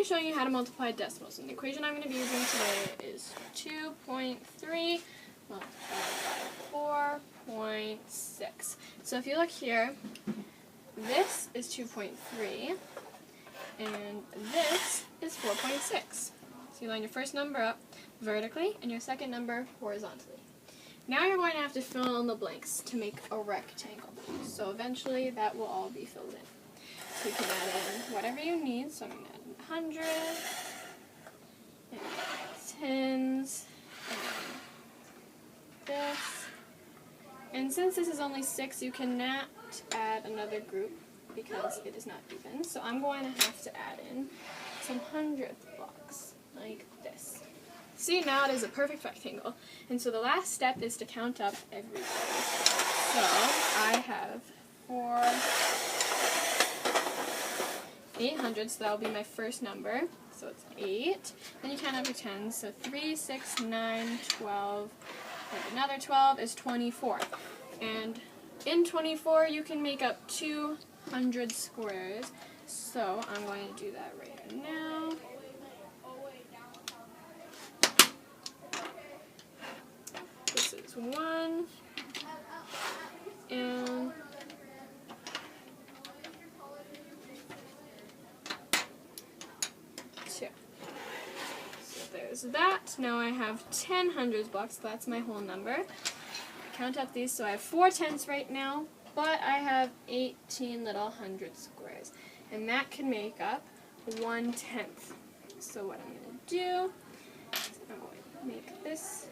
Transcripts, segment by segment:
be showing you how to multiply decimals. And the equation I'm going to be using today is 2.3 multiplied by 4.6. So if you look here, this is 2.3, and this is 4.6. So you line your first number up vertically and your second number horizontally. Now you're going to have to fill in the blanks to make a rectangle. So eventually that will all be filled in. So you can add in whatever you need. So I'm going to add in hundreds, and tens, and this. And since this is only 6, you cannot add another group because it is not even. So I'm going to have to add in some hundredth blocks, like this. See, now it is a perfect rectangle. And so the last step is to count up everything. So I have 4 800s, so that will be my first number. So it's 8. Then you count up your 10s. So 3, 6, 9, 12, and another 12 is 24. And in 24, you can make up 200 squares. So I'm going to do that right now. This is 1, and 2. So there's that. Now I have 10 hundreds blocks, so that's my whole number. Count up these, so I have 4 tenths right now, but I have 18 little hundred squares, and that can make up 1/10. So what I'm going to do is I'm going to make this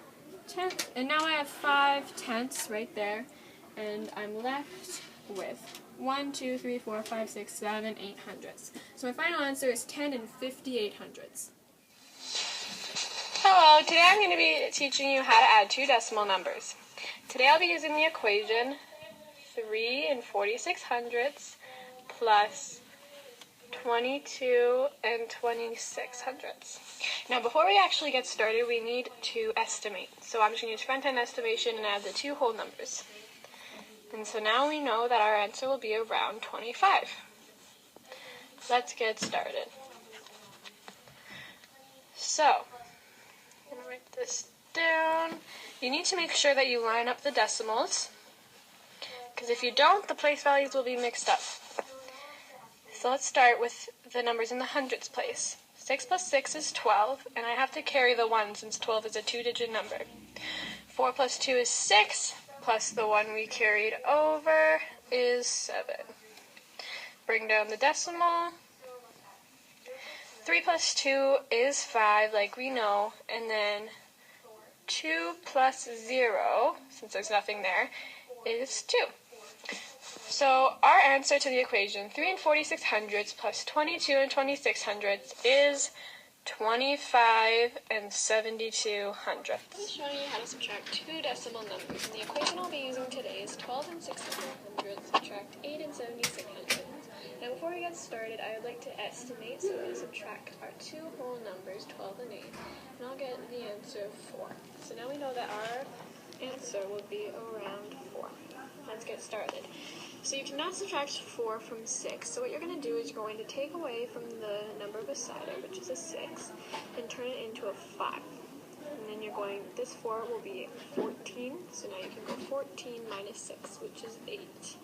10th, and now I have 5 tenths right there, and I'm left with 1, 2, 3, 4, 5, 6, 7, 8 hundredths. So my final answer is 10 and 58 hundredths. Hello, today I'm going to be teaching you how to add 2 decimal numbers. Today I'll be using the equation 3 and 46 hundredths plus 22 and 26 hundredths. Now before we actually get started, we need to estimate. So I'm just going to use front-end estimation and add the 2 whole numbers. And so now we know that our answer will be around 25. Let's get started. So, I'm going to write this down. You need to make sure that you line up the decimals, because if you don't, the place values will be mixed up. So let's start with the numbers in the hundreds place. 6 plus 6 is 12, and I have to carry the 1 since 12 is a 2-digit number. 4 plus 2 is 6, plus the 1 we carried over is 7. Bring down the decimal. 3 plus 2 is 5, like we know, and then 2 plus 0, since there's nothing there, is 2. So our answer to the equation 3 and 46 hundredths plus 22 and 26 hundredths is 25 and 72 hundredths. I'm showing you how to subtract 2 decimal numbers. And the equation I'll be using today is 12 and 600 hundredths subtract 8 and 76 hundredths. Now before we get started, I would like to estimate, so we'll subtract our 2 whole numbers, 12 and 8, and I'll get the answer 4. So now we know that our answer will be around 4. Let's get started. So you cannot subtract 4 from 6, so what you're going to do is you're going to take away from the number beside it, which is a 6, and turn it into a 5. And then you're going, this 4 will be 14, so now you can go 14 minus 6, which is 8.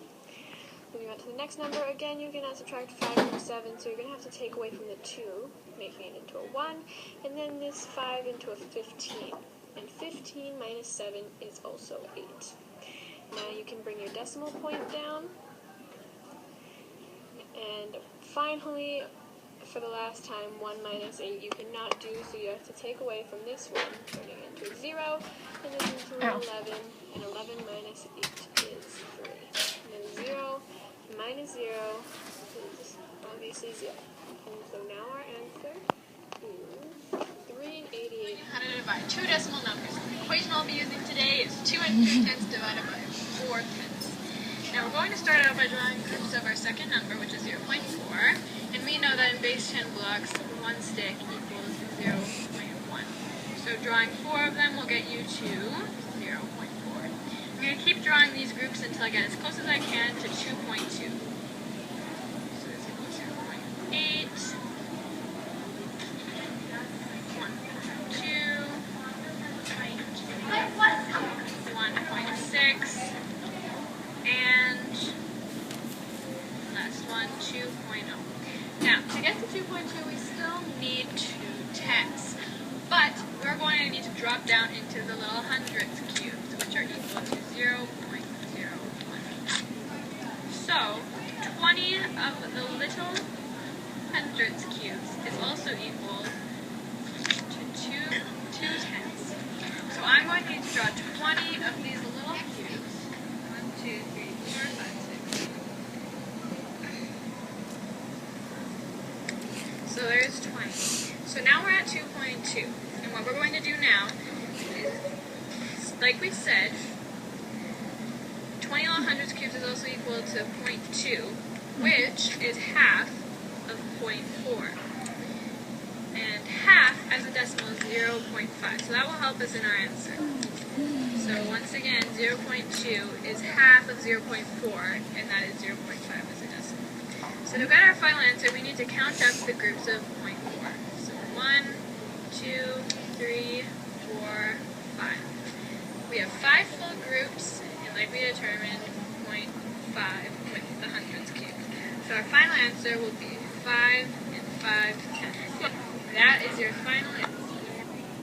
Moving on to the next number, again, you cannot subtract 5 from 7, so you're going to have to take away from the 2, making it into a 1, and then this 5 into a 15. And 15 minus 7 is also 8. Now you can bring your decimal point down. And finally, for the last time, 1 minus 8 you cannot do, so you have to take away from this 1, turning it into a 0, and then into an 11, and 11 minus 8 is 3. And then 0 minus 0 is obviously 0. And so now our answer is 3 and 88. How to divide 2 decimal numbers. The equation I'll be using today is 2 and 3 tenths divided by 4 tenths. Now we're going to start out by drawing groups of our second number, which is 0.4, and we know that in base 10 blocks, 1 stick equals 0.1. So drawing 4 of them will get you to 0.4. I'm going to keep drawing these groups until I get as close as I can to 2.2. So this equals 0.8, the little hundredths cubes, which are equal to 0.01. So, 20 of the little hundredths cubes is also equal to 2/10. So I'm going to need to draw 20 of these little cubes. 1, 2, 3, 4, 5, 6. So there's 20. So now we're at 2.2. And what we're going to do now is, like we said, 20 little hundredths cubes is also equal to 0.2, which is half of 0.4. And half as a decimal is 0.5. So that will help us in our answer. So once again, 0.2 is half of 0.4, and that is 0.5 as a decimal. So to get our final answer, we need to count up the groups of 0.4. So 1, 2, 3, 4, 5. We have 5 full groups, and like we determined, 0.5 with the hundredths cubed. So our final answer will be 5 and 5/10. That is your final answer.